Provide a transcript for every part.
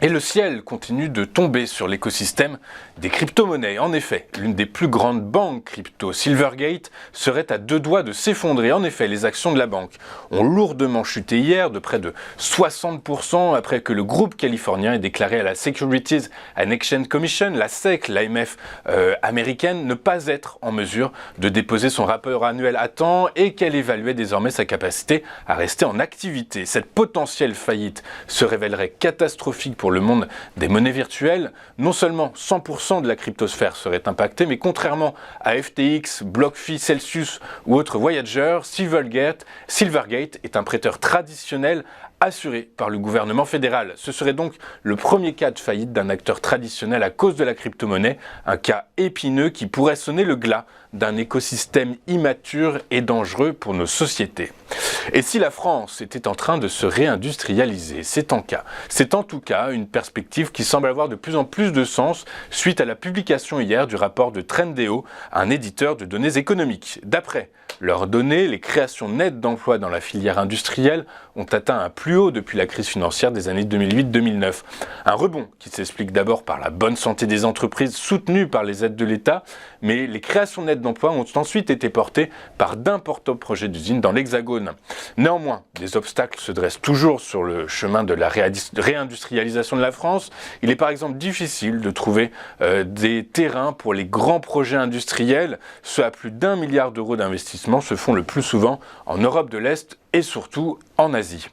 Et le ciel continue de tomber sur l'écosystème des crypto-monnaies. En effet, l'une des plus grandes banques crypto, Silvergate, serait à deux doigts de s'effondrer. En effet, les actions de la banque ont lourdement chuté hier, de près de 60%, après que le groupe californien ait déclaré à la Securities and Exchange Commission, la SEC, l'AMF américaine, ne pas être en mesure de déposer son rapport annuel à temps et qu'elle évaluait désormais sa capacité à rester en activité. Cette potentielle faillite se révélerait catastrophique pour le monde des monnaies virtuelles. Non seulement 100% de la cryptosphère serait impactée, mais contrairement à FTX, BlockFi, Celsius ou autres Voyager, Silvergate est un prêteur traditionnel assuré par le gouvernement fédéral. Ce serait donc le premier cas de faillite d'un acteur traditionnel à cause de la crypto-monnaie, un cas épineux qui pourrait sonner le glas d'un écosystème immature et dangereux pour nos sociétés. Et si la France était en train de se réindustrialiser, c'est en tout cas une perspective qui semble avoir de plus en plus de sens suite à la publication hier du rapport de Trendéo, un éditeur de données économiques. D'après leurs données, les créations nettes d'emplois dans la filière industrielle ont atteint un plus haut depuis la crise financière des années 2008-2009. Un rebond qui s'explique d'abord par la bonne santé des entreprises soutenues par les aides de l'État, mais les créations nettes d'emplois ont ensuite été portées par d'importants projets d'usines dans l'Hexagone. Néanmoins, des obstacles se dressent toujours sur le chemin de la réindustrialisation de la France. Il est par exemple difficile de trouver des terrains pour les grands projets industriels. Ceux à plus d'1 milliard d'euros d'investissement se font le plus souvent en Europe de l'Est et surtout en Asie.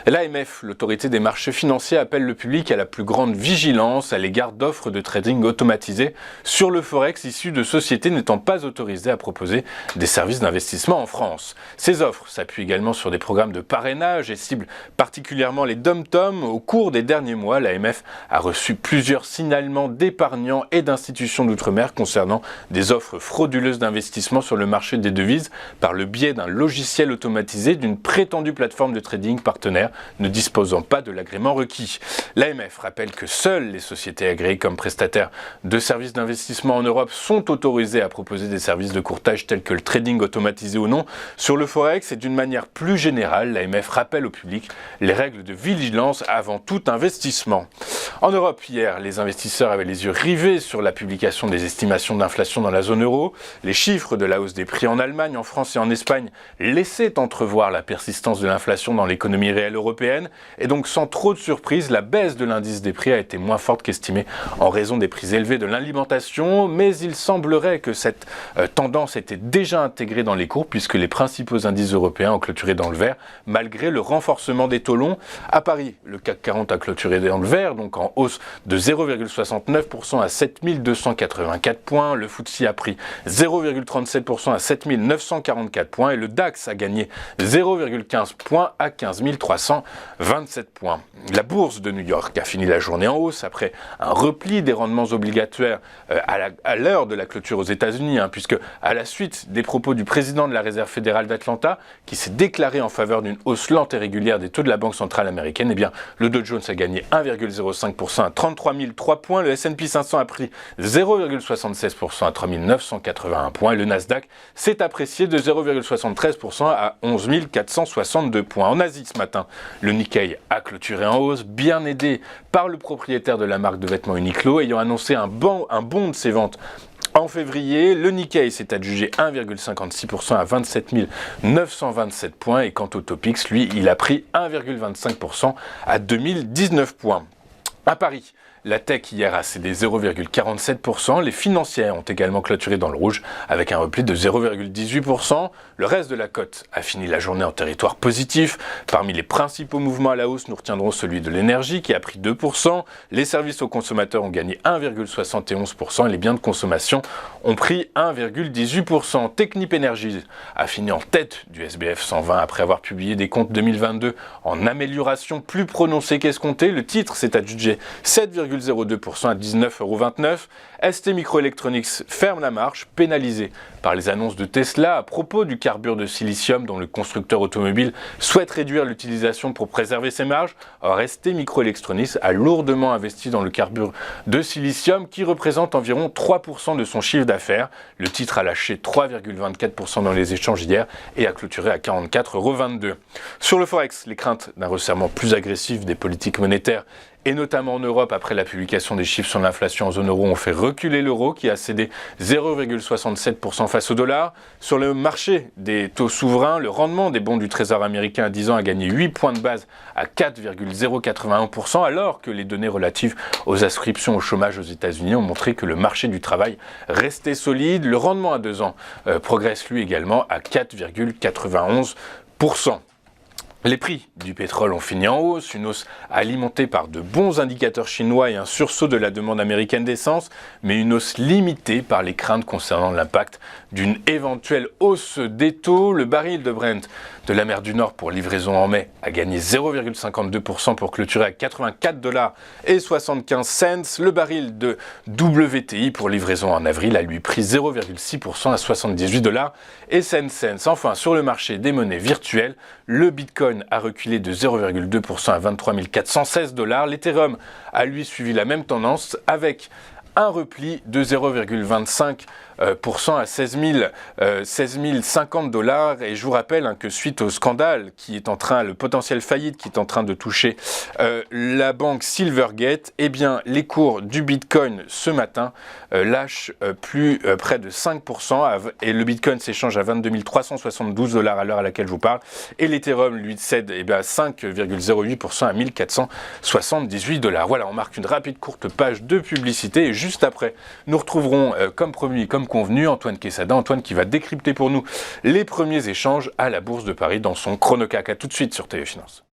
L'AMF, l'autorité des marchés financiers, appelle le public à la plus grande vigilance à l'égard d'offres de trading automatisées sur le Forex issues de sociétés n'étant pas autorisées à proposer des services d'investissement en France. Ces offres s'appuient également sur des programmes de parrainage et ciblent particulièrement les dom-toms. Au cours des derniers mois, l'AMF a reçu plusieurs signalements d'épargnants et d'institutions d'outre-mer concernant des offres frauduleuses d'investissement sur le marché des devises par le biais d'un logiciel automatisé d'une prétendue plateforme de trading partenaires ne disposant pas de l'agrément requis. L'AMF rappelle que seules les sociétés agréées comme prestataires de services d'investissement en Europe sont autorisées à proposer des services de courtage tels que le trading automatisé ou non sur le Forex et d'une manière plus générale, l'AMF rappelle au public les règles de vigilance avant tout investissement. En Europe, hier, les investisseurs avaient les yeux rivés sur la publication des estimations d'inflation dans la zone euro. Les chiffres de la hausse des prix en Allemagne, en France et en Espagne laissaient entrevoir la persistance de l'inflation dans l'économie réelle européenne et donc sans trop de surprise, la baisse de l'indice des prix a été moins forte qu'estimée en raison des prix élevés de l'alimentation, mais il semblerait que cette tendance était déjà intégrée dans les cours puisque les principaux indices européens ont clôturé dans le vert malgré le renforcement des taux longs. À Paris, le CAC 40 a clôturé dans le vert, donc en hausse de 0,69% à 7284 points, le FTSE a pris 0,37% à 7944 points et le DAX a gagné 0,15 points à 15 327 points. La bourse de New York a fini la journée en hausse après un repli des rendements obligataires à l'heure de la clôture aux États-Unis, puisque à la suite des propos du président de la Réserve fédérale d'Atlanta, qui s'est déclaré en faveur d'une hausse lente et régulière des taux de la Banque centrale américaine, le Dow Jones a gagné 1,05% à 33 003 points, le S&P 500 a pris 0,76% à 3 981 points et le Nasdaq s'est apprécié de 0,73% à 11 462 points. En Asie ce matin, le Nikkei a clôturé en hausse, bien aidé par le propriétaire de la marque de vêtements Uniqlo, ayant annoncé un bond de ses ventes en février. Le Nikkei s'est adjugé 1,56% à 27 927 points et quant au Topix, lui, il a pris 1,25% à 2019 points. À Paris, la tech hier a cédé 0,47%, les financières ont également clôturé dans le rouge avec un repli de 0,18%. Le reste de la cote a fini la journée en territoire positif. Parmi les principaux mouvements à la hausse, nous retiendrons celui de l'énergie qui a pris 2%, les services aux consommateurs ont gagné 1,71% et les biens de consommation ont pris 1,18%. Technip Energies a fini en tête du SBF 120 après avoir publié des comptes 2022 en amélioration plus prononcée qu'escomptée. Le titre s'est adjugé 7,02% à 19,29 €. ST Microelectronics ferme la marche, pénalisé par les annonces de Tesla à propos du carbure de silicium dont le constructeur automobile souhaite réduire l'utilisation pour préserver ses marges. Or, ST Microelectronics a lourdement investi dans le carbure de silicium qui représente environ 3% de son chiffre d'affaires. Le titre a lâché 3,24% dans les échanges hier et a clôturé à 44,22 €. Sur le Forex, les craintes d'un resserrement plus agressif des politiques monétaires et notamment en Europe, après la publication des chiffres sur l'inflation en zone euro, ont fait reculer l'euro qui a cédé 0,67% face au dollar. Sur le marché des taux souverains, le rendement des bons du Trésor américain à 10 ans a gagné 8 points de base à 4,081%, alors que les données relatives aux inscriptions au chômage aux États-Unis ont montré que le marché du travail restait solide. Le rendement à 2 ans progresse lui également à 4,91%. Les prix du pétrole ont fini en hausse, une hausse alimentée par de bons indicateurs chinois et un sursaut de la demande américaine d'essence, mais une hausse limitée par les craintes concernant l'impact d'une éventuelle hausse des taux. Le baril de Brent de la mer du Nord pour livraison en mai a gagné 0,52% pour clôturer à 84,75 $. Le baril de WTI pour livraison en avril a lui pris 0,6% à 78,05 $. Enfin, sur le marché des monnaies virtuelles, le Bitcoin a reculé de 0,2% à 23 416 $. L'Ethereum a lui suivi la même tendance avec un repli de 0,25% à 16 050 $. Et je vous rappelle que suite au scandale le potentiel faillite qui est en train de toucher la banque Silvergate, eh bien, les cours du Bitcoin ce matin lâchent près de 5% et le Bitcoin s'échange à 22 372 $ à l'heure à laquelle je vous parle. Et l'Ethereum lui cède 5,08% à 1478 $. Voilà, on marque une rapide courte page de publicité et juste après, nous retrouverons comme promis, comme convenu, Antoine Quesada. Antoine qui va décrypter pour nous les premiers échanges à la Bourse de Paris dans son Chronocac. À tout de suite sur Téléfinance.